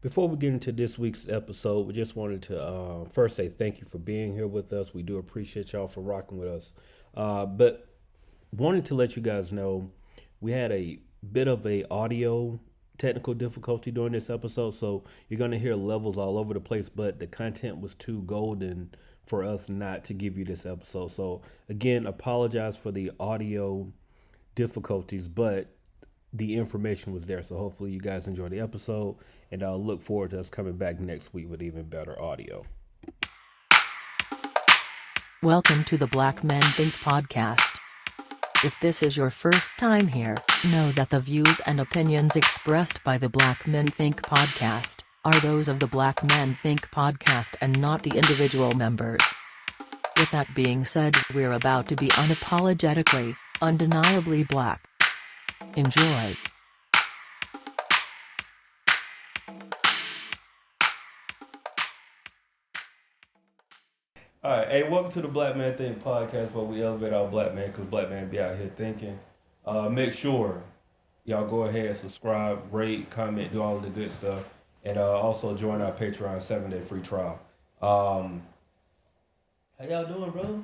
Before we get into this week's episode, we just wanted to first say thank you for being here with us. We do appreciate y'all for rocking with us. But wanted to let you guys know we had a bit of a audio technical difficulty during this episode, so you're going to hear levels all over the place, but the content was too golden for us not to give you this episode. So again, apologize for the audio difficulties, but the information was there. So hopefully you guys enjoy the episode, and I'll look forward to us coming back next week with even better audio. Welcome to the Black Men Think podcast. If this is your first time here, know that the views and opinions expressed by the Black Men Think podcast are those of the Black Men Think podcast and not the individual members. With that being said, we're about to be unapologetically, undeniably black. Enjoy. All right, hey, welcome to the Black Man Think podcast, where we elevate our black man because black man be out here thinking. Make sure y'all go ahead, subscribe, rate, comment, do all of the good stuff, and also join our Patreon 7-day free trial. How y'all doing, brother?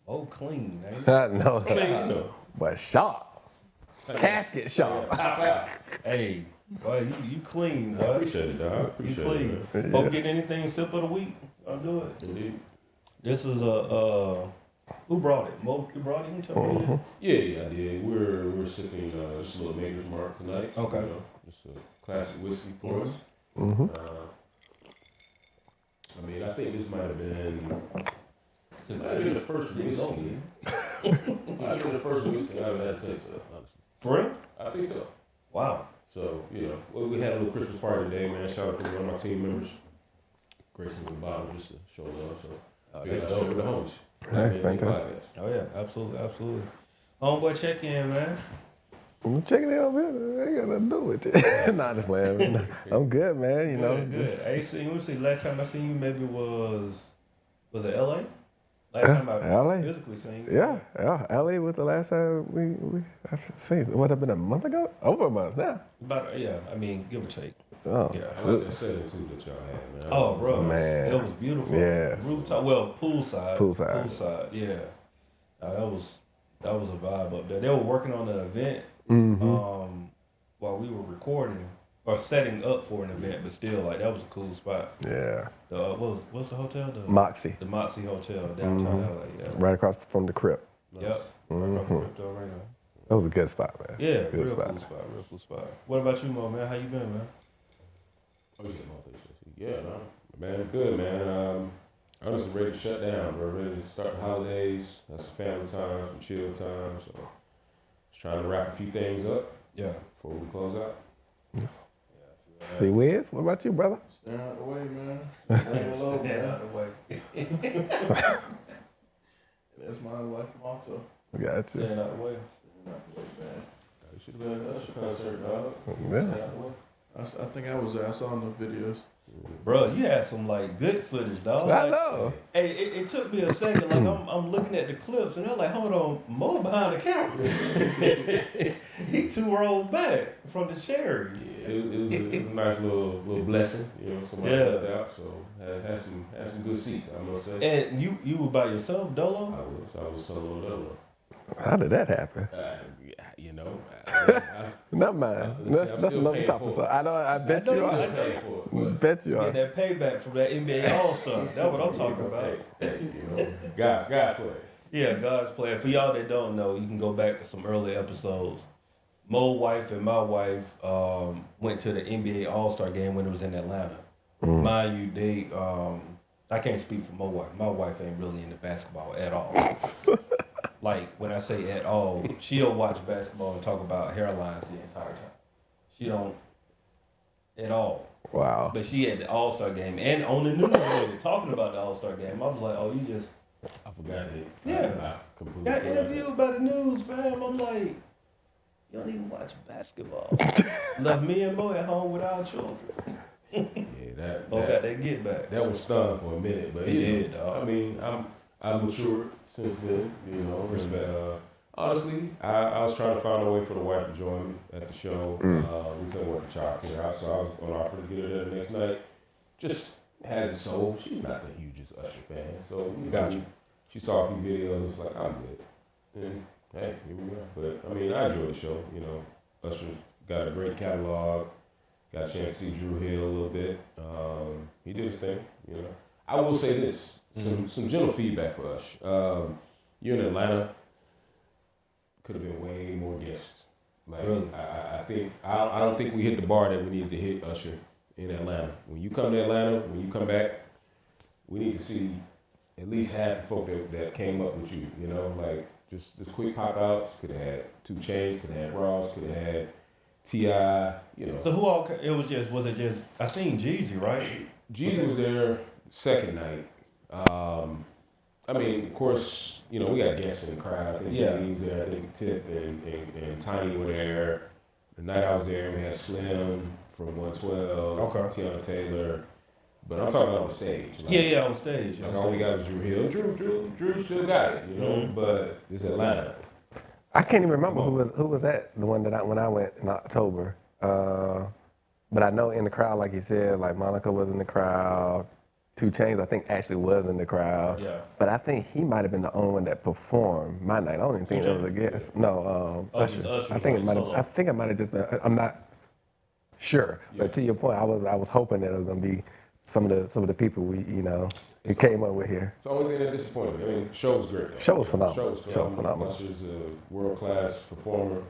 Oh, clean, ain't it? No, Clean. but sharp. Casket sharp. Hey, boy, you clean, I dog. appreciate it, dog. You Appreciate clean. it, man. Hope get anything sip of the week. I'll do it. Indeed. This is who brought it? Mo, you brought it? You tell me. Yeah. We're sipping just a little Maker's Mark tonight. Okay. You know, just a classic whiskey for us. Mm-hmm. I mean, I think this might have been the first whiskey. Might have been the first whiskey I ever had to taste of, honestly. For real? I think so. Wow. So, we had a little Christmas party today, man. Shout out to one of my team members. Gracing the bottle just to show love. So, that's I showed with the homies. Hey, fantastic. Oh yeah, absolutely. Homeboy Check-In, man. I'm checking it out, man. I ain't got nothing to do with it. Nah, just playing. I'm good, man. You know. Good. Hey, so you want to see? Last time I seen you maybe was it L.A.? Last time I LA? physically seen you. Yeah. LA was the last time we I've seen. What, have been a month ago? Over a month now. About I mean, give or take. Oh, Yeah. I like that setting too that y'all had, man. Oh, bro, Man. it was beautiful. Yeah. Rooftop, well, poolside. Poolside. Yeah. That was a vibe up there. They were working on the event while we were recording or setting up for an event, but still, like, that was a cool spot. yeah. What's the hotel? Moxie. The Moxie Hotel downtown LA. Yeah. Right across from the crypt. Yep. Right off Crypto right now. That was a good spot, man. Yeah, Good real spot. cool spot. What about you, Mo, man? How you been, man? Oh, you said my thing. Yeah, man, good, man. I'm just ready to shut down. We're ready to start the holidays. Have some family time, some chill time. So, just trying to wrap a few things up. Yeah. Before we close out. See, Wiz, what about you, brother? Stand out the way, man. Stand low, man. That's my life motto. Got you. Staying out the way. Stand out the way, man. You should have been at the concert, dog. Yeah. I think I was there. I saw in the videos. Bro, you had some like good footage, dog. I Like, know. hey, it took me a second. Like I'm looking at the clips, and they're like, "Hold on, Mo behind the camera." He 2 rows back from the cherries. Yeah, it was a nice little blessing. Somebody Yeah. helped out. So had some good seats, I must say. And you were by yourself, Dolo? I was solo dolo. How did that happen? Not mine. That's another topic. So I bet you are. Bet you are. Get that payback from that NBA All-Star. That's what I'm talking about. Guys play. Yeah, God's plan. For y'all that don't know, you can go back to some early episodes. Mo's wife and my wife went to the NBA All-Star game when it was in Atlanta. Mind you, they I can't speak for my wife. My wife ain't really into basketball at all. Like, when I say at all, she'll watch basketball and talk about hairlines the entire time. She don't at all. Wow. But she at the All-Star game and on the news really talking about the All-Star game. I was like, oh, you just... I forgot it. Yeah. I completely got forgot interviewed by the news, fam. I'm like, you don't even watch basketball. Left me and Mo at home with our children. Yeah, that Got that get back. that was stunned for a minute, but It did, dog. I mean, I've matured since then, Respect. And, honestly, I was trying to find a way for the wife to join me at the show. We couldn't work the childcare out, so I was on offer to get her there the next night. Just has it sold. She's not the hugest Usher fan, so Gotcha. she saw a few videos. It's like I'm good. And hey, here we are. But I mean, I enjoyed the show. You know, Usher got a great catalog. Got a chance to see Drew Hill a little bit. He did his thing. You know, I will say this: some general feedback for us. You're in Atlanta. Could have been way more guests. Like Really? I don't think we hit the bar that we needed to hit Usher in Atlanta. When you come to Atlanta, when you come back, we need to see at least half the folk that came up with you. You know, like just quick pop outs. Could have had 2 Chainz. Could have had Ross. Could have had T.I. You know. So who all? Was it just? I seen Jeezy, right? Jeezy was there second night. I mean, of course, you know, we got guests in the crowd. I think he was there. I think Tip and Tiny were there. The night I was there, we had Slim from 112, Okay. Tiana Taylor. But I'm talking about on stage. Like, Yeah, on stage. Like, all we got was Drew Hill. Drew still got it, you know. But it's Atlanta. I can't even remember who was that, the one that when I went in October. But I know in the crowd, like you said, like Monica was in the crowd. 2 Chainz, I think, actually was in the crowd. Yeah. But I think he might have been the only one that performed my night. I don't even think there was a guest. No, Usher. I think it might have. I think it might have just been. I'm not sure. But to your point, I was hoping that it was gonna be some of the people we came up with here. It's the only thing that disappointed me. I mean, the show was great. Though. Show was phenomenal. Show was phenomenal. Usher's a world-class performer.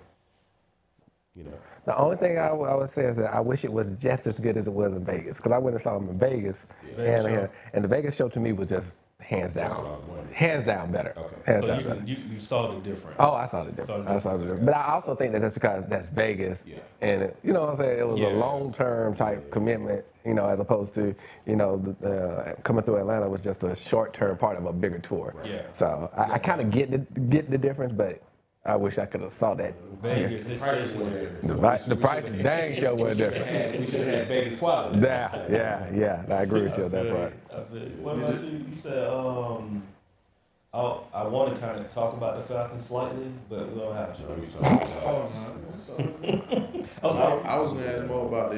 You know. The only thing I would say is that I wish it was just as good as it was in Vegas, because I went and saw him in Vegas, and the Vegas show to me was just hands down better. Okay. Hands So down better. you saw the difference. Oh, I saw the difference. But I also think that that's because that's Vegas, and you know what I'm saying. It was a long-term type commitment, you know, as opposed to coming through Atlanta was just a short-term part of a bigger tour. Right. Yeah. So I kind of get the difference, but I wish I could have saw that. Vegas, it's The price is dang sure was different. We should have had Vegas quality. Yeah. I agree with you on that part. What about you? You said I want to kind of talk about the Falcons slightly, but we don't have to. Oh, no. I was gonna ask more about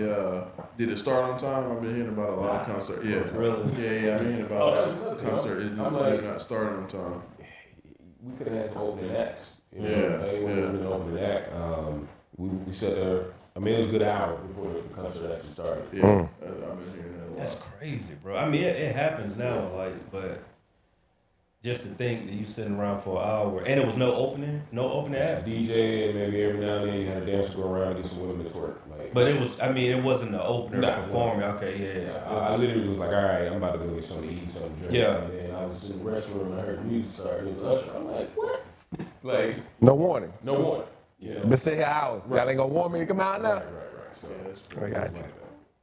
did it start on time? I've been hearing about a lot of concerts. Yeah, Really? Yeah, I've been hearing about concert. It's not starting on time. We could have had some opening acts. You know? Yeah, They wouldn't have been opening act. We sat there. I mean, it was a good hour before the concert actually started. Yeah, I've been hearing that a lot. That's crazy, bro. I mean, it happens now, but just to think that you sitting around for an hour and it was no opening act. DJ and maybe every now and then you had a dancer go around and get some women to twerk. Like, But it wasn't the opener Nah, performing. Okay, yeah. I literally was like, all right, I'm about to go get something to eat, something to drink. Yeah. And then I was in the restroom and I heard the music start. And it was Usher. I'm like, what? Like, No warning. no warning. Yeah. Been sitting here hours. Y'all ain't gonna warn me to come out now? Right. So, I got you.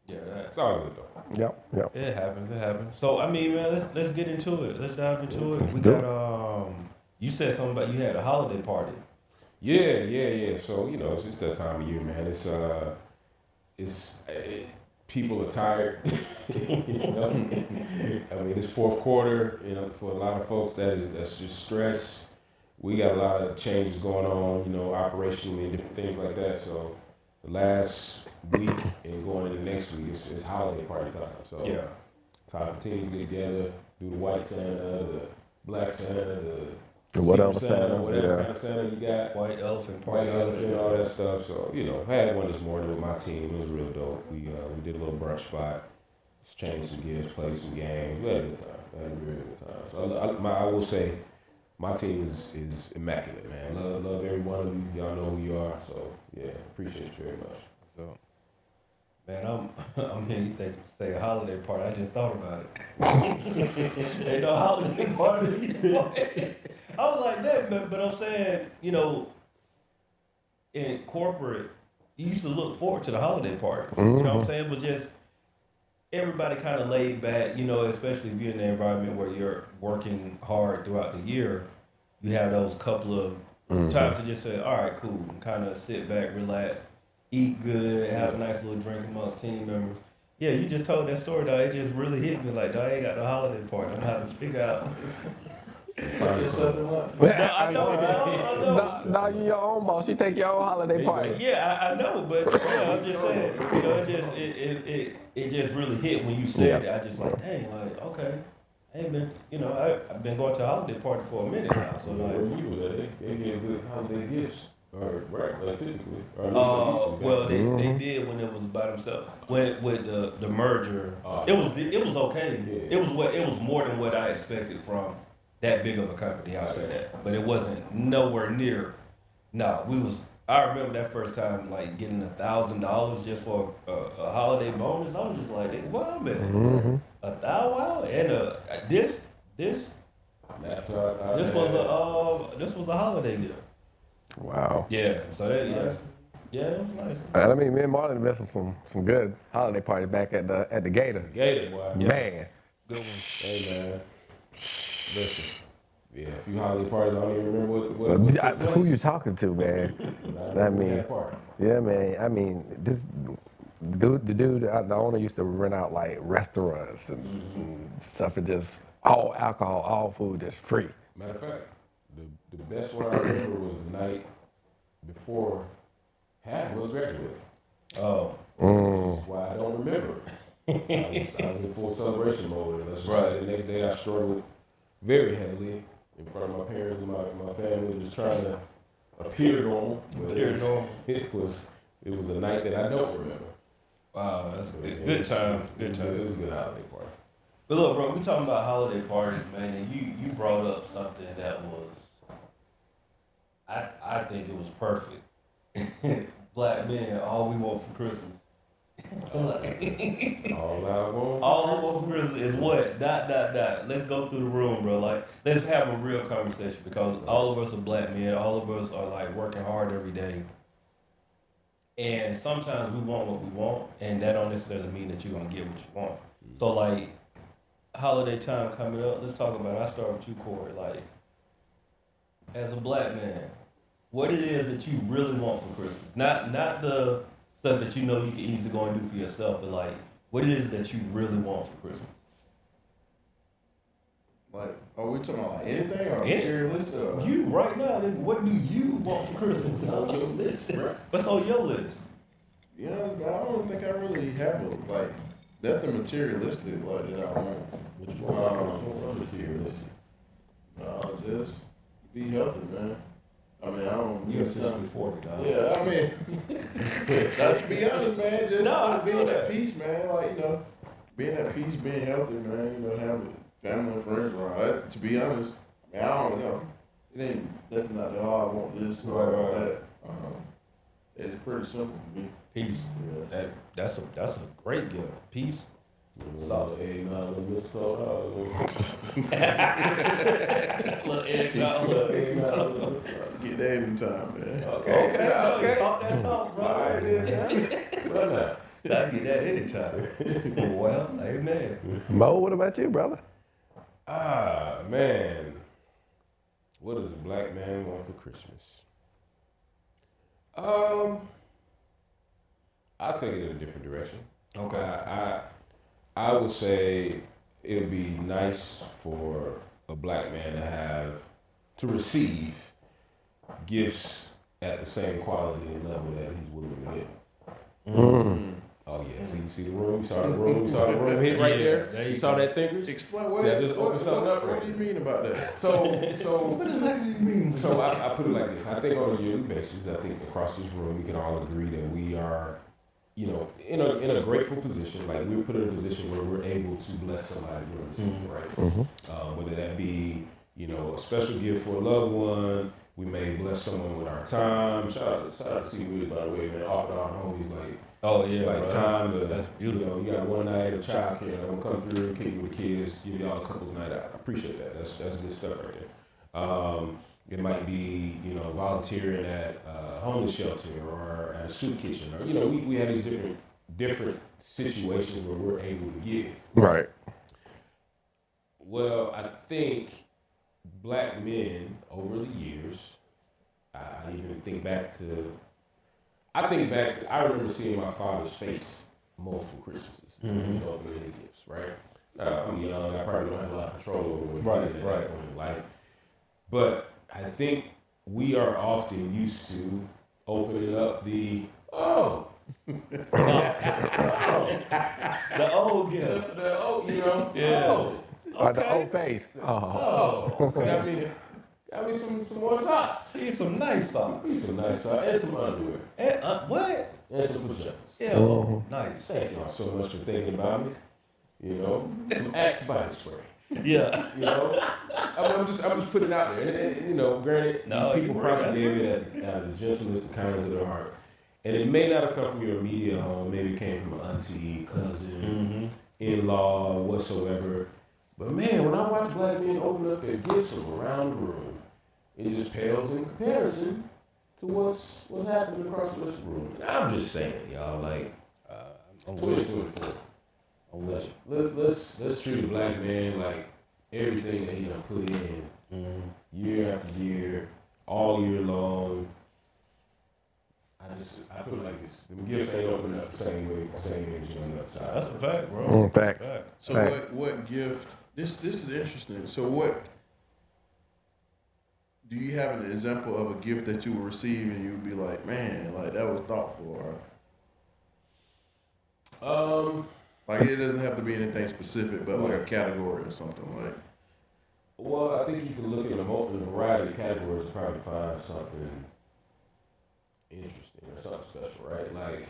Yeah, it's all good though. Yep. it happens. So I mean, man, let's get into it. Let's dive into it. We do got you said something about you had a holiday party. Yeah. So, you know, it's just that time of year, man. People are tired. You know? I mean, it's fourth quarter. You know, for a lot of folks, that's just stress. We got a lot of changes going on, you know, operationally and different things like that. So the last week and going into next week is holiday party time. So time for teams to get together, do the white Santa, the black Santa, the whatever Secret Santa, whatever kind of Santa you got. White elephant White party. elephant, all that stuff. So, you know, I had one this morning with my team. It was real dope. We did a little brunch spot. Exchanged some gifts, played some games. We had a good time. We had a really good time. So I will say, my team is immaculate, man. Love every one of you. Y'all know who you are. So, yeah, appreciate you very much. So, man, I'm here. You think say a holiday party? I just thought about it. Ain't no holiday party. I was like that, but I'm saying, you know, in corporate, you used to look forward to the holiday party. You know what I'm saying? It was just everybody kind of laid back, you know, especially if you're in an environment where you're working hard throughout the year. You have those couple of times to just say, all right, cool, and kind of sit back, relax, eat good, have a nice little drink amongst team members. Yeah, you just told that story, dog. It just really hit me like, dog, I ain't got the holiday party. I'm going to have to figure out. I know. No, you're your own boss. You take your own holiday party. Yeah, I know, but yeah, I'm just saying. it just really hit when you said it. I just like, dang, like, okay. I ain't been, I've been going to a holiday party for a minute now. So like, where you was at, they gave good holiday gifts, or right, like typically. Or at least well, they did when it was by themselves. With the merger, it was okay. Yeah. It was more than what I expected from that big of a company. I'll say that, but it wasn't nowhere near. No, we was. I remember that first time, like getting $1,000 just for a holiday bonus. I was just like, "Well, man, $1,000 wow!" And this this was a holiday gift. Wow. Yeah, so that it was nice. And I mean, me and Marlon invested some good holiday parties back at the Gator. Gator, boy. Man. Good one. Hey, man. Listen. Yeah, a few holiday parties, I don't even remember what took place. Who you talking to, man? I mean, yeah, man. I mean, the owner used to rent out like restaurants and stuff, and just all alcohol, all food, just free. Matter of fact, the best one I remember was the night before half was graduating. Oh. Which is why I don't remember. I was in full celebration mode. And let's just say the next day I struggled very heavily in front of my parents and my family, just trying to appear normal. It was a night that I don't remember. Wow, that's good time. Good time. It was a good holiday party. But look, bro, we talking about holiday parties, man, and you brought up something that was, I think it was perfect. Black men, all we want for Christmas. All I want for Christmas is what? ... Let's go through the room, bro. Like, let's have a real conversation, because all of us are black men. All of us are like working hard every day. And sometimes we want what we want, and that don't necessarily mean that you're gonna get what you want. So like, holiday time coming up, let's talk about it. I start with you, Corey. Like, as a black man, what it is that you really want for Christmas. Not the stuff that you know you can easily go and do for yourself, but like, what it is that you really want for Christmas. Like, are we talking about like anything or materialistic? Or? You right now, what do you want for Christmas? What's on your list? What's on your list? Yeah, I don't think I really have nothing materialistic like that I want. Which one? Materialistic. No, just be healthy, man. I mean, I don't. You have since 40, dog. Yeah, I mean, to be honest, man, just being at peace, man. Like, being at peace, being healthy, man. Having family and friends around. That, to be honest, man, I don't know. It ain't nothing like that. Oh, I want this or that. It's pretty simple for me. Peace. Yeah. That's a great gift. Peace. Solid eggnog and mistletoe. Little eggnog. Get that anytime, man. Okay. Talk that talk, bro. All right, then. I get that anytime. Well, amen. Mo, what about you, brother? Man. What does a black man want for Christmas? I'll take it in a different direction. Okay. I would say it would be nice for a black man to receive gifts at the same quality and level that he's willing to give. Oh yeah, you see the room, you saw the room hit right there. You saw that thinkers? Explain what do you mean about that? So what exactly do you mean? So I put it like this. I think on a yearly basis, I think across this room we can all agree that we are, in a grateful position. Like, we're put in a position where we're able to bless somebody during the season, right? Whether that be, a special gift for a loved one. We may bless someone with our time. Shout out to C. Wiz, by the way, man. Offer our homies time to, that's beautiful. You got one night of childcare. I'm gonna come through, kick it with the kids, give y'all a couple's night out. I appreciate that. That's good stuff right there. It might be, volunteering at a homeless shelter or at a soup kitchen, or we have these different situations where we're able to give. Right. Well, I think black men over the years, I remember seeing my father's face multiple Christmases. He's opening his gifts, right? I'm young, I probably don't have a lot of control over what right in life. But I think we are often used to opening up the The old gift. The old, you know. Yeah. Oh, Or the old face. Oh. Got me some more socks. See some nice socks. Some nice socks and some underwear. And, what? And some pajamas. Yeah. Oh, nice. Thank y'all so much for thinking about me. You know, some Axe body spray. Yeah. You know, I'm just putting it out there. And, you know, granted, people probably gave it out of the gentleness, the kindness of their heart. And it may not have come from your immediate home. Maybe it came from an auntie, cousin, in-law, whatsoever. But man, when I watch black men open up their gifts from around the room, it just pales in comparison to what's happening across the room. And I'm just saying, y'all, like, I'm 2024. Let's treat a black man like everything that he done put in year after year, all year long. I put it like this: the gifts ain't open up the same way as on the other side. That's a fact, bro. Facts. So Facts. what gift? This is interesting. So what? Do you have an example of a gift that you would receive and you would be like, man, like that was thoughtful? Like it doesn't have to be anything specific, but like a category or something like. Well, I think you can look in a variety of categories to probably find something interesting or something special, right? Like,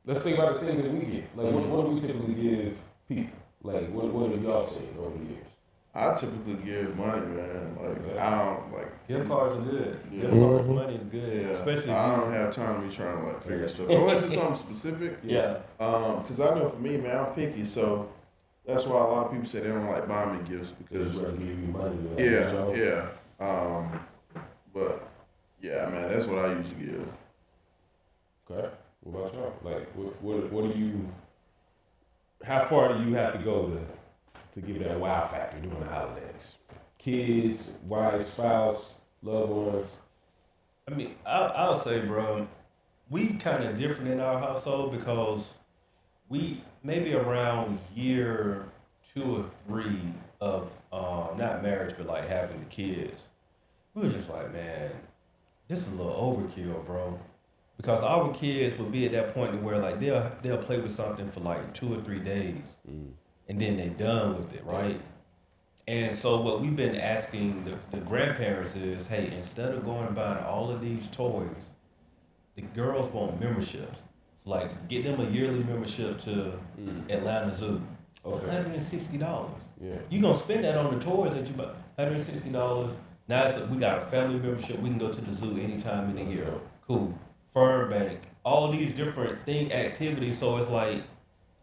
let's think about the things that we get. Like, what do we typically give people? Like, what have y'all seen over the years? I typically give money, man. Like I don't like Gift cards are good. Yeah. Gift cards, money is good, yeah, especially. I don't have time to be trying to like figure stuff. Unless it's something specific. Yeah. Because I know for me, man, I'm picky, so that's why a lot of people say they don't like buying me gifts because Just give you money. yeah. But yeah, man, that's what I usually give. Okay. What about y'all? Like, what do you? How far do you have to go to give that wow factor during the holidays? Kids, wife, spouse, loved ones. I mean, I'll say, bro, we kind of different in our household because we maybe around year 2 or 3 of not marriage but like having the kids, we were just like, man, this is a little overkill, bro. Because our kids would be at that point where like they'll play with something for like 2 or 3 days, and then they done with it, right? And so what we've been asking the grandparents is, hey, instead of going and buying all of these toys, the girls want memberships. So like get them a yearly membership to Atlanta Zoo. Okay. $160. Yeah. You gonna spend that on the toys that you buy. $160. Now we got a family membership. We can go to the zoo anytime in the year. Cool. Fern Bank. All these different activities. So it's like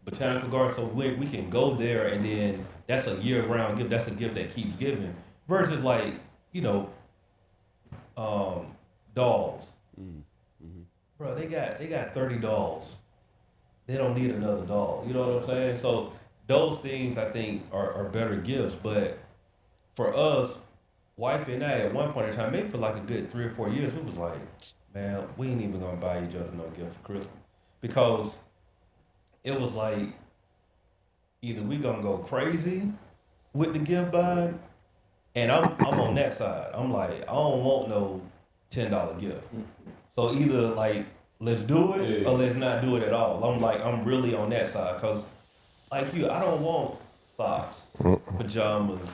botanical garden. So we can go there and then that's a year-round gift. That's a gift that keeps giving. Versus like, dolls. Bro, they got 30 dolls. They don't need another doll. You know what I'm saying? So those things I think are better gifts. But for us, wife and I at one point in time, maybe for like a good 3 or 4 years, we was like, man, we ain't even gonna buy each other no gift for Christmas. Because it was like either we gonna go crazy with the gift buying, and I'm on that side. I'm like, I don't want no $10 gift. So either like let's do it or let's not do it at all. I'm really on that side because like you, I don't want socks, pajamas,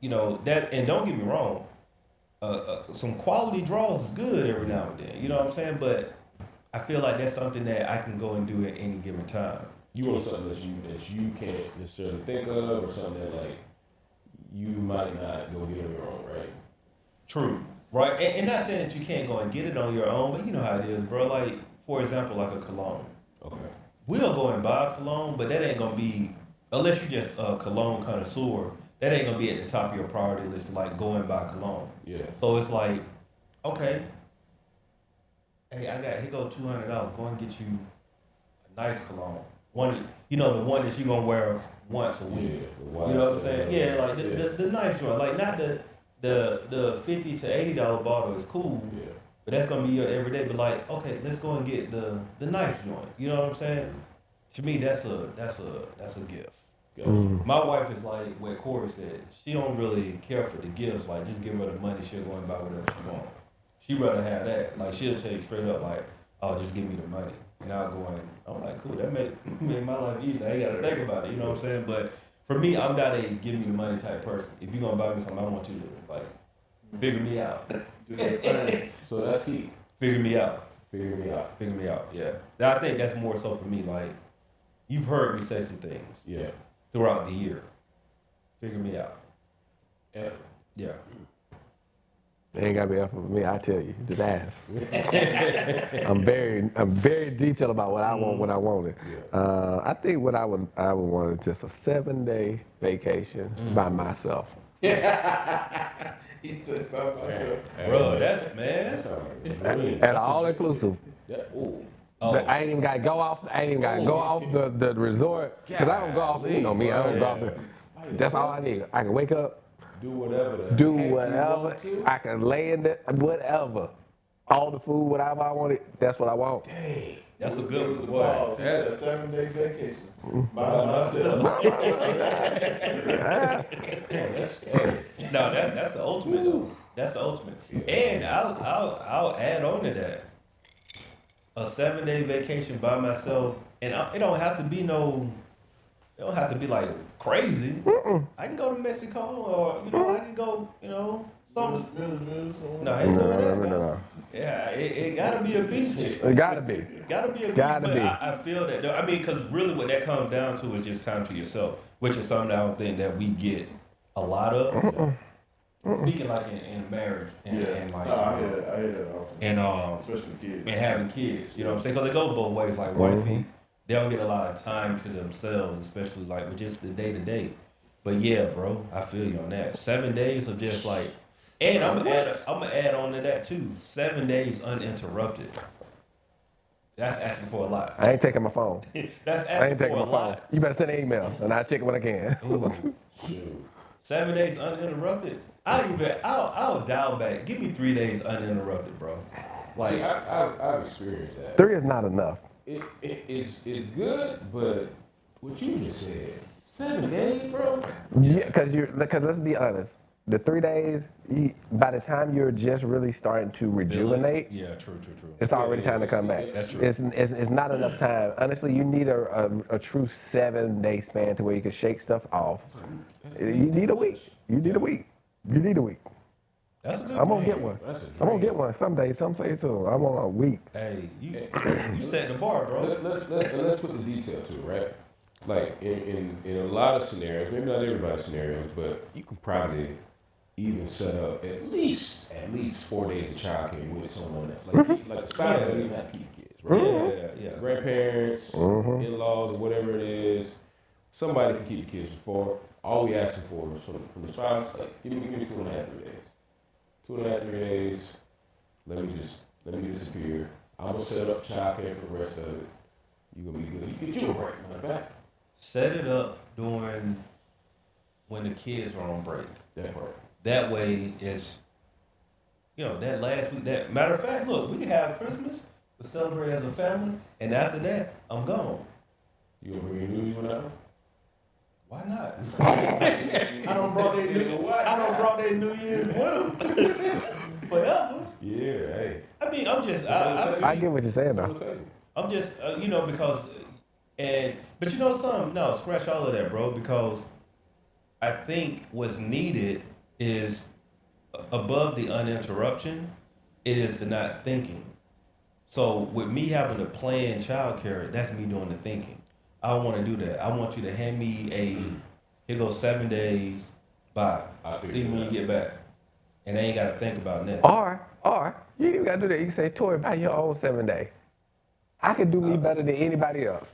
that. And don't get me wrong, some quality draws is good every now and then. You know what I'm saying? But I feel like that's something that I can go and do at any given time. You want something that you can't necessarily think of, or something that like you might not go get on your own, right? True. Right, and not saying that you can't go and get it on your own, but you know how it is, bro. Like, for example, like a cologne. Okay. We'll go and buy a cologne, but that ain't gonna be, unless you just a cologne connoisseur, that ain't gonna be at the top of your priority list, like go and buy cologne. Yeah. So it's like, okay, hey, here go $200. Go and get you a nice cologne. One, the one that you gonna wear once a week. Yeah, you know what I'm saying? Yeah, like the nice one, like not the $50 to $80 bottle is cool, but that's gonna be your everyday. But like, okay, let's go and get the nice joint. You know what I'm saying? To me, that's a gift. My wife is like what Corey said. She don't really care for the gifts. Like, just give her the money, she'll go and buy whatever she wants. She rather have that. Like, she'll tell you straight up, like, oh, just give me the money. and I'm going, I'm like, cool, that made my life easy. I ain't got to think about it, you know what I'm saying? But for me, I'm not a give me the money type person. If you're going to buy me something, I want you to, like, figure me out. Do that thing. So that's key. Figure me out. Figure me out. Figure me out, yeah. I think that's more so for me, like, you've heard me say some things Yeah. throughout the year. Figure me out. Effort. Yeah. It ain't gotta be effort for me. I tell you, just ask. I'm very detailed about what I want when I want it. I think what I would want is just a 7-day vacation by myself. He said by myself. Bro, that's At all inclusive. ooh. I ain't even gotta go off. I ain't even gotta go off the resort because I don't go off. You know me. I don't go off. That's all I need. I can wake up. Do whatever. Do whatever. I can lay in it. Whatever. All the food, whatever I want it. That's what I want. Dang. That's a It good was the one. pause. He said 7-day vacation by myself. No, that's the ultimate though. That's the ultimate. And I'll add on to that. A 7-day vacation by myself, and it don't have to be it don't have to be like crazy. I can go to Mexico, or I can go, something. No, I ain't doing that. No. Yeah, it gotta be a beach. It gotta be. Gotta be a beach. Gotta But be. I feel that. I mean, because really, what that comes down to is just time to yourself, which is something I don't think that we get a lot of. Speaking like in marriage and like I hear that often. and Especially kids. and having kids, you know what I'm saying? Because it goes both ways. Like wifey, they don't get a lot of time to themselves, especially like with just the day to day. But yeah, bro, I feel you on that. 7 days of just like, and I'm gonna add on to that too. 7 days uninterrupted. That's asking for a lot. I ain't taking my phone. That's I ain't asking for taking a my phone. lot. You better send an email and I'll check it when I can. 7 days uninterrupted. I'll dial back. Give me 3 days uninterrupted, bro. Like See, I've experienced that. 3 is not enough. It's good, but what you just said, 7 days, bro. Yeah, because let's be honest. The 3 days, by the time you're just really starting to rejuvenate, yeah, true. it's already time to come back. That's true. It's not enough time. Honestly, you need a true 7-day span to where you can shake stuff off. You need a week. You need a week. That's a good. I'm gonna get one. I'm gonna get one someday. Some say so. I'm on a week. Hey, you set the bar, bro. Let's put the detail to it, right? Like in a lot of scenarios, maybe not everybody's scenarios, but you can probably even set up at least 4 days of childcare with someone else, like the spouse that even have kids, right? Yeah. Grandparents, in-laws, or whatever it is. Somebody can keep the kids for. All we asking for is from the spouse, like give me 2.5, 3 days. 2.5, 3 days. Let me disappear. I'm gonna set up childcare for the rest of it. You gonna be good. You get you a break, matter of fact. Set it up during when the kids are on break. That part. That way, it's that last week. That matter of fact, look, we can have Christmas to celebrate as a family, and after that, I'm gone. You gonna bring your New Year's one out? Why not? I don't brought their New Year's with them forever. Yeah, hey. I mean, I'm just I get what you're saying though. I'm just because but you know something? No, scratch all of that, bro. Because I think what's needed is above the uninterruption. It is the not thinking. So with me having to plan childcare, that's me doing the thinking. I don't want to do that. I want you to hand me here goes 7 days. Bye. See when you get back, and I ain't got to think about nothing. Or you ain't even gotta do that. You can say, Tori, buy your own 7 day. I can do me better than anybody else.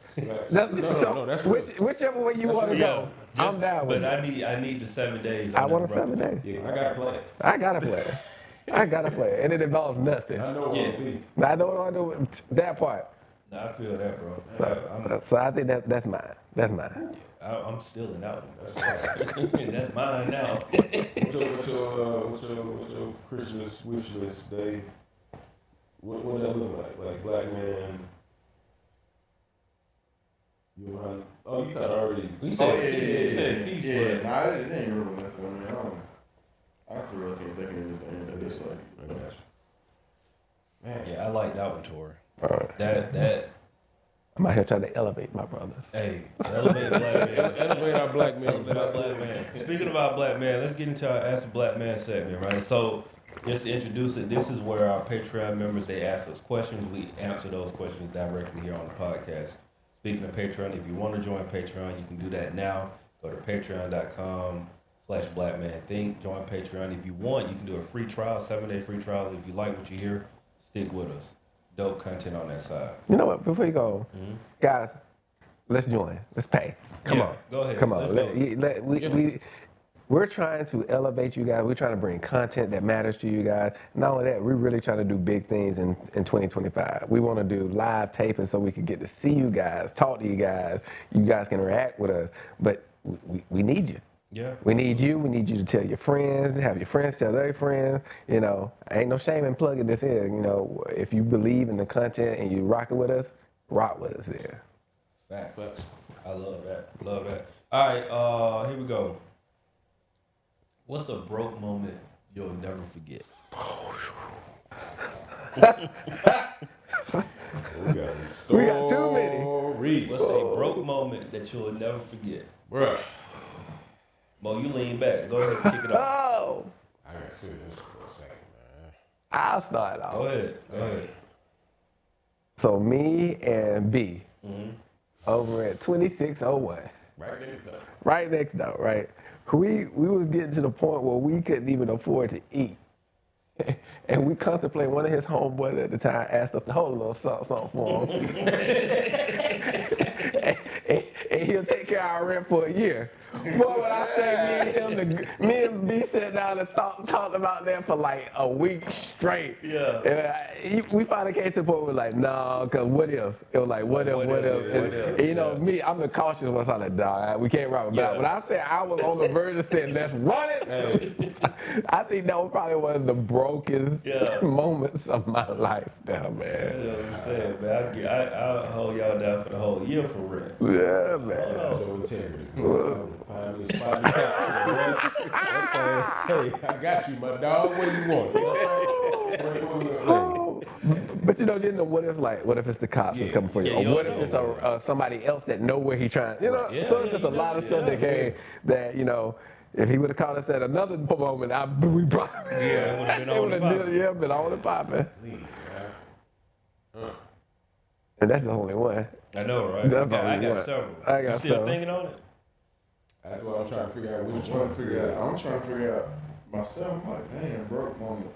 That's Whichever way you want to go, I'm down with it. But I need the 7 days. I want a 7 day. Yeah, I got a plan. I gotta play, and it involves nothing. I know what it'll be. I know what I do. That part. No, I feel that, bro. So I think that's mine. That's mine. I'm still in that one. That's mine now. What's your Christmas wish list, Dave? What that look like? Like black man. You kind of already. You said peace. Yeah, nah, it ain't really nothing. I mean, I really can't think of anything that is like. Yeah, I like that one, Tori. All right. That I'm out here trying to elevate my brothers. Hey, elevate black man. Elevate our black men. Elevate our black man. Speaking of our black man, let's get into our Ask the Black Man segment, right? So, just to introduce it, this is where our Patreon members, they ask us questions. We answer those questions directly here on the podcast. Speaking of Patreon, if you want to join Patreon, you can do that now. Go to patreon.com/blackmanthink. Join Patreon. If you want, you can do a free trial, 7-day free trial. If you like what you hear, stick with us. Dope content on that side. You know what? Before you go, guys, let's join. Let's pay. Come on. Go ahead. Come on. We're trying to elevate you guys. We're trying to bring content that matters to you guys. Not only that, we're really trying to do big things in 2025. We want to do live taping so we can get to see you guys, talk to you guys. You guys can react with us. But we need you. Yeah. We need you. We need you to tell your friends, have your friends tell their friends. You know, ain't no shame in plugging this in. You know, if you believe in the content and you rock it with us, rock with us there. Facts. I love that. Love that. All right, here we go. What's a broke moment you'll never forget? We got too many. What's a broke moment that you'll never forget? Bruh. Mo, you lean back. Go ahead and kick it off. Oh, I gotta sit this for a second, man. I'll start off. Go ahead. So me and B over at 2601. Right next door, right? We was getting to the point where we couldn't even afford to eat. And we contemplate, one of his homeboys at the time asked us to hold a little something for him. and he'll take care of our rent for a year. Boy, when I say me and B sat down and talked about that for like a week straight. Yeah. And we finally came to the point where we're like, no, because what if? It was like, what if? And, you know, me, I'm the cautious one, so I'm like, nah, we can't rock it. But when I said I was on the verge of saying, let's run it, I think that was probably one of the brokest moments of my life now, man. You know what I'm saying, man. I'll hold y'all down for the whole year for rent. Yeah, man. Hey, I got you, my dog. What do you want? But you know, what if it's the cops that's coming for you? Or what if it's somebody else that know where he trying, you know? So there's just a lot of stuff that came that, you know, if he would have called us at another moment, we probably it would have been on the popping. Yeah, been on the popping. And that's the only one. I know, right? That's the I only got one. several. I got you still several. thinking on it? That's what I'm trying to figure out. I'm trying to figure out myself. I'm like, man, broke moment.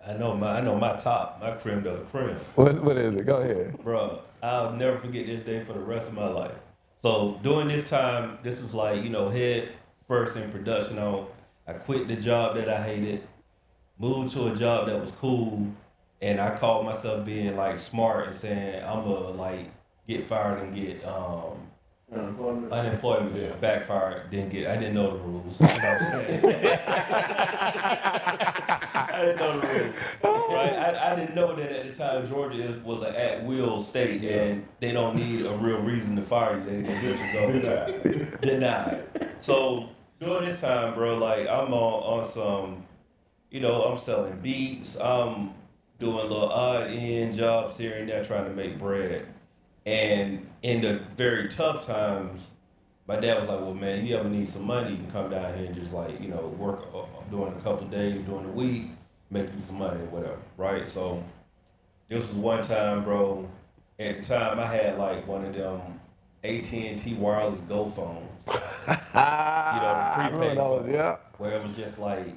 I know my top, my creme de la creme. What is it? Go ahead. Bro, I'll never forget this day for the rest of my life. So during this time, this was like, you know, head first in production on. I quit the job that I hated, moved to a job that was cool, and I called myself being like smart and saying I'm gonna like get fired and get unemployment backfired. I didn't know the rules. That's what I'm saying. I didn't know the rules. Right? I didn't know that at the time Georgia was an at-will state and they don't need a real reason to fire you. They just go denied. So during this time, bro, like I'm on some, you know, I'm selling beats. I'm doing little odd end jobs here and there trying to make bread. And in the very tough times, my dad was like, well, man, you ever need some money, you can come down here and just like, you know, work during a couple of days, during the week, make you some money or whatever, right? So this was one time, bro, at the time I had like one of them AT&T wireless Go phones. You know, the prepaid phone, where it was just like,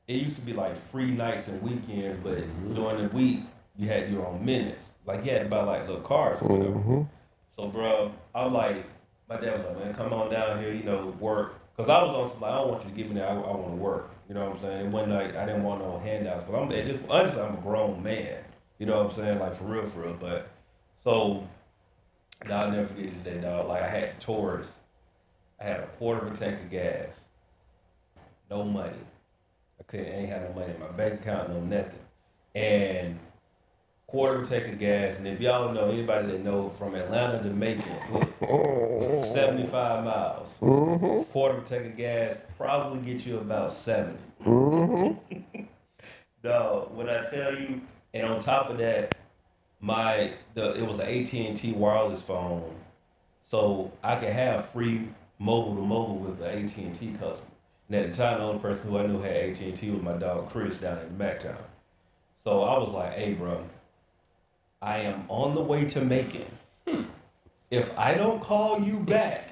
it used to be like free nights and weekends, but during the week, you had your own minutes. Like, you had to buy, like, little cards or whatever. So, bro, I'm like, my dad was like, man, come on down here, you know, work. Because I was on some, like, I don't want you to give me that. I want to work. You know what I'm saying? It wasn't like, I didn't want no handouts. Because honestly, I'm a grown man. You know what I'm saying? Like, for real. But, so, I'll never forget this day, dog. Like, I had Taurus. I had a quarter of a tank of gas. No money. I ain't had no money in my bank account, no nothing. And quarter of a tank of gas, and if y'all know, anybody that knows from Atlanta to Macon, 75 miles. Quarter of a tank of gas probably get you about 70. Dog, when I tell you, and on top of that, it was an AT&T wireless phone, so I could have free mobile to mobile with an AT&T customer. And at the time, the only person who I knew had AT&T was my dog Chris down in Mactown. So I was like, "Hey, bro, I am on the way to Macon. If I don't call you back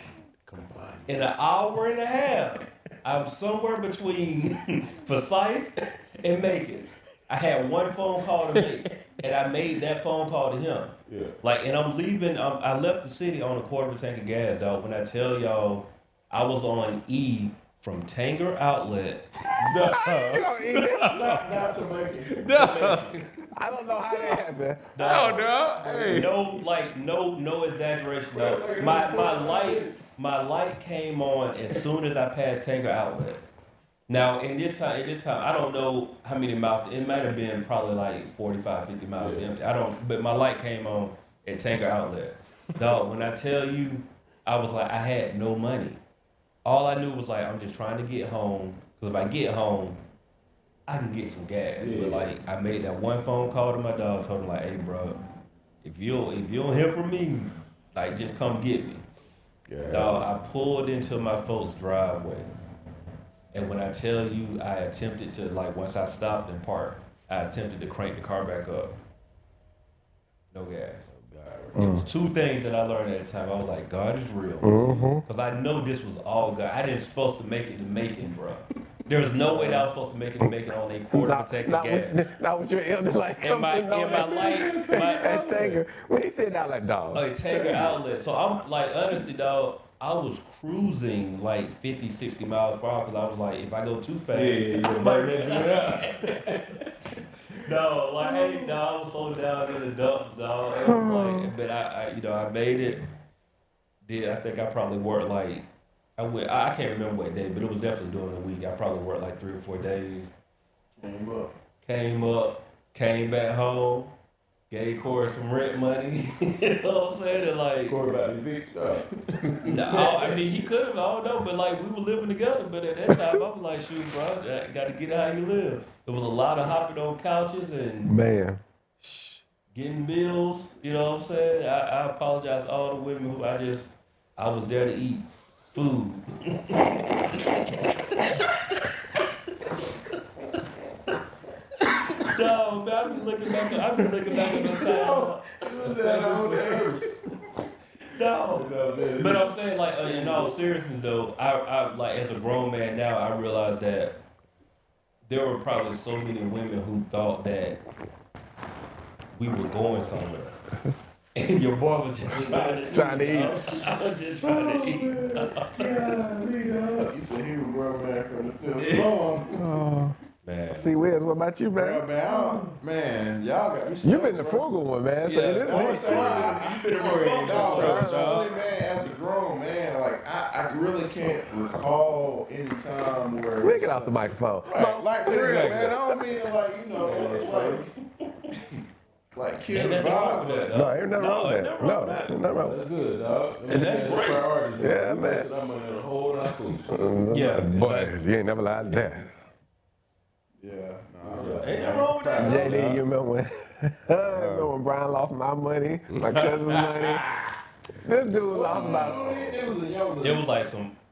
in an hour and a half, I'm somewhere between Forsyth and Macon." I had one phone call to make, and I made that phone call to him. Yeah. Like, and I'm leaving. I left the city on a quarter of a tank of gas, dog. When I tell y'all, I was on E from Tanger Outlet. You don't eat it. Not to make it. I don't know how that happened. Hey. No exaggeration, dog. My light came on as soon as I passed Tanger Outlet. Now, in this time, I don't know how many miles. It might have been probably like 45, 50 miles empty. But my light came on at Tanger Outlet. Dog, when I tell you, I was like, I had no money. All I knew was like, I'm just trying to get home. Because if I get home, I can get some gas. Yeah. But like, I made that one phone call to my dog, told him like, "Hey, bro, if you don't hear from me, like, just come get me." Yeah. Dog, I pulled into my folks' driveway. And when I tell you, I attempted to, like, once I stopped and parked, I attempted to crank the car back up. No gas. It was two things that I learned at the time. I was like, God is real. Because I know this was all God. I didn't supposed to make it to Macon, bro. There was no way that I was supposed to make it to Macon on a quarter of a tank of gas. Not with your elder like And my light, at Tanger. When he said that, like, dog. a Tanger Outlet. So I'm like, honestly, dog, I was cruising like 50, 60 miles per hour because I was like, if I go too fast, no, like, hey, no, I was so down in the dumps, dog. It was like, but I made it. I think I probably worked like, I can't remember what day, but it was definitely during the week. I probably worked like 3 or 4 days. Came up, came back home, gave Corey some rent money. You know what I'm saying? And like, Corey about to be stuff. no, I mean, he could have, I don't know, but like, we were living together. But at that time, I was like, shoot, bro, I got to get how you live. There was a lot of hopping on couches and Man. getting bills. You know what I'm saying? I apologize to all the women who I was there to eat food. No, man, I've been looking back at the time. No, but I'm saying, like, in all seriousness though, I like, as a grown man now, I realize that there were probably so many women who thought that we were going somewhere. And your boy was just trying to eat. I was just trying to eat. You said he was grown man from the fifth floor. Man. See, Wiz, what about you, man? Man, y'all got me. You've been the frugal one, man. So it is I've been a responsible man. As a grown man, like I really can't recall any time where. We'll get off the microphone. Right. Like for real, man. I don't mean to, like kill the vibe, but No, ain't nothing wrong with that. No, ain't nothing wrong with That's good, dog. That's great. Priorities. Yeah, man. I'm in a whole lot of food. Yeah, Boys, you ain't never lied to that. yeah, Ain't nothing wrong with that. JD, you remember when Brian lost my money, my cousin's money? This dude lost about. It was a young. It was like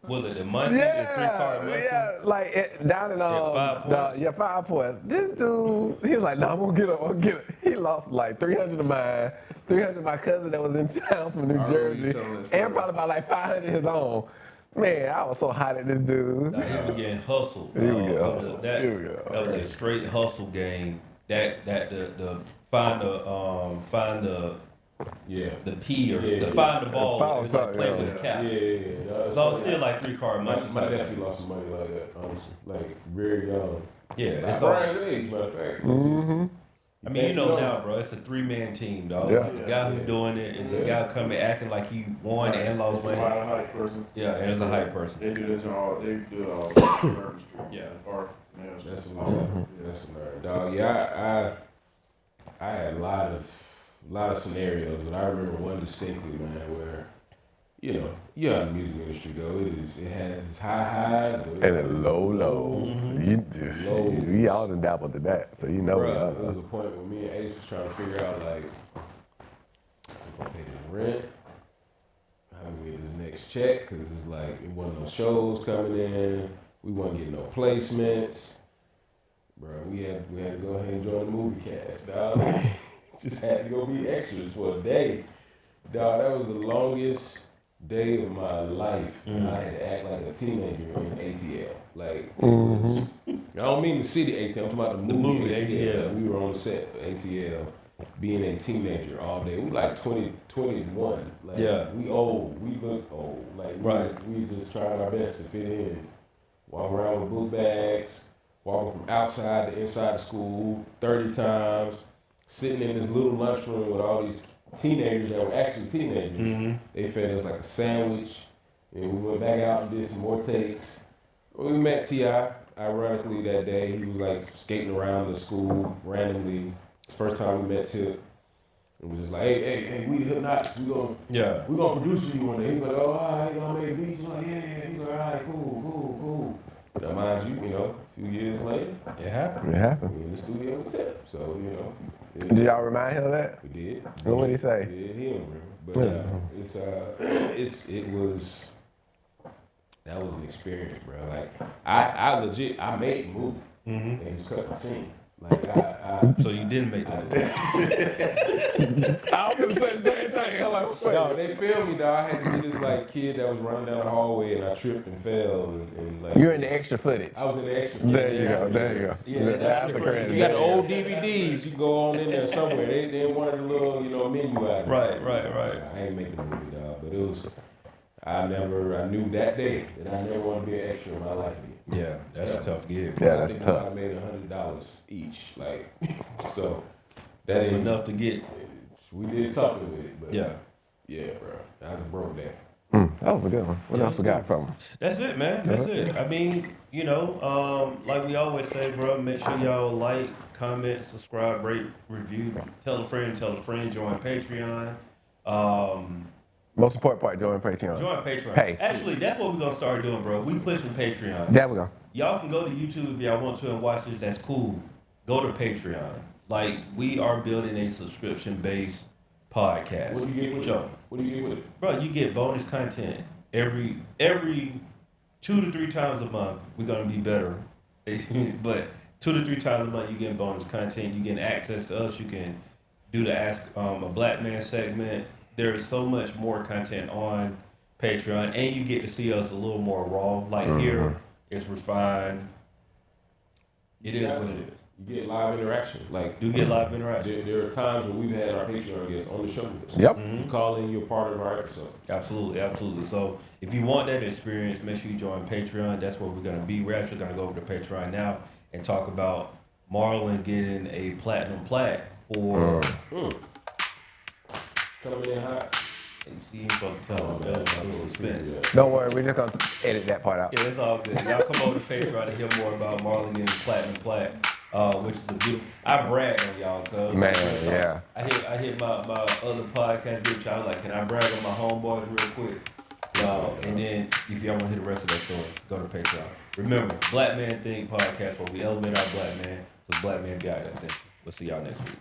was it the money? The 3-card money? Yeah, like down in 5 points. 5 points. This dude, he was like, "No, I'm gonna get it. He lost like 300 of mine, 300 of my cousin that was in town from New Jersey, and probably about like 500 his own. Man, I was so hot at this dude. Nah, he was getting hustled. He was getting hustled. That was a straight hustle game. The find the P or the find the ball. It was like playing with the cap. Yeah. So it's still like 3-card money. My nephew lost some money like that. I was like very young. Yeah, it's Brian's age, matter of fact. Mm-hmm. I mean, you know now, bro, it's a 3-man team, dog. Yeah. Like the guy who's doing it is a guy coming acting like he won and lost money. Somebody a hype person. Yeah, and it's a hype person. They do this all. They do it all. Yeah. That's a nerd. That's a nerd, dog. Yeah, I had a lot of scenarios, but I remember one distinctly, man, where you know how the music industry go. It has its high highs And a low lows. Low. We all done dabbled in that, so you know. Bruh, there was a point where me and Ace was trying to figure out, like, gonna pay this rent? How we get this next check? Because it's like it wasn't no shows coming in. We wasn't getting no placements. Bro, we had to go ahead and join the movie cast, dog. Just had to go be extras for a day. Dog, that was the longest day of my life. And I had to act like a teenager in ATL. Like, it was, I don't mean the city ATL, I'm talking about the movie ATL. We were on the set of ATL, being a teenager all day. We like 20, 21. Like, we old. We look old. Like, we just trying our best to fit in. Walk around with book bags, walking from outside to inside the school 30 times, sitting in this little lunchroom with all these teenagers that were actually teenagers. They fed us like a sandwich, and we went back out and did some more takes. We met T.I. ironically that day. He was like skating around the school randomly. First time we met Tip. It was just like, hey, we the Hypnotics. We gonna produce you one day. He's like, oh, all right, y'all make beats. He's like, yeah. He's like, all right, cool. Now, mind you, a few years later, it happened. We in the studio with Tip. So, Did y'all remind him of that? We did. What did he say? Yeah, he don't remember. But that was an experience, bro. Like, I legit, I made the movie and just cut my scene. Like, So you didn't make that. I was gonna say the same thing. I'm like, wait. No, they filmed me, dog. I had to be this like kid that was running down the hallway and I tripped and fell and like. You're in the extra footage. I was in the extra. There you go. Yeah, that's the credit. You got the old DVDs. You can go on in there somewhere. They one of the little menu items. Right. I ain't making the movie, dog, but it was. I knew that day that I never want to be an extra in my life again. Yeah, that's a tough gig. Yeah, I that's think tough. I made $100 each, like so. That's ain't enough to get. We did something with it, but Yeah, bro. I just broke that. That was a good one. What else we got from him? That's it, man. That's it. I mean, like we always say, bro, make sure y'all like, comment, subscribe, rate, review, tell a friend, join Patreon. Most important part, join Patreon. Join Patreon. Hey. Actually, that's what we're going to start doing, bro. We pushing Patreon. There we go. Y'all can go to YouTube if y'all want to and watch this. That's cool. Go to Patreon. Like, we are building a subscription-based podcast. What do you get with it? What do you get with it? Bro, you get bonus content every 2 to 3 times a month. We're going to be better. But 2 to 3 times a month, you get bonus content. You get access to us. You can do the Ask a Black Man segment. There's so much more content on Patreon, and you get to see us a little more raw. Like here, it's refined. It is what it is. You get live interaction. Like You get live interaction. there are times when we've had our Patreon guests on the show with us. Yep. You call in, you're part of our episode. Absolutely. So if you want that experience, make sure you join Patreon. That's where we're going to be. We're actually going to go over to Patreon now and talk about Marlon getting a platinum plaque for... Coming in hot. See, you supposed to tell them. That was suspense. Don't worry, we're just gonna edit that part out. Yeah, it's all good. Y'all come over to Patreon to hear more about Marlon getting his platinum plaque, which is a beautiful... I brag on y'all, cuz. Man, yeah. I hit my other podcast group chat. Like, can I brag on my homeboys real quick? And then if y'all want to hear the rest of that story, go to Patreon. Remember, Black Man Think podcast, where we elevate our black man, because black men got that thing. We'll see y'all next week.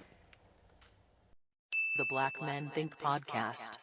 The Black Men Think Podcast.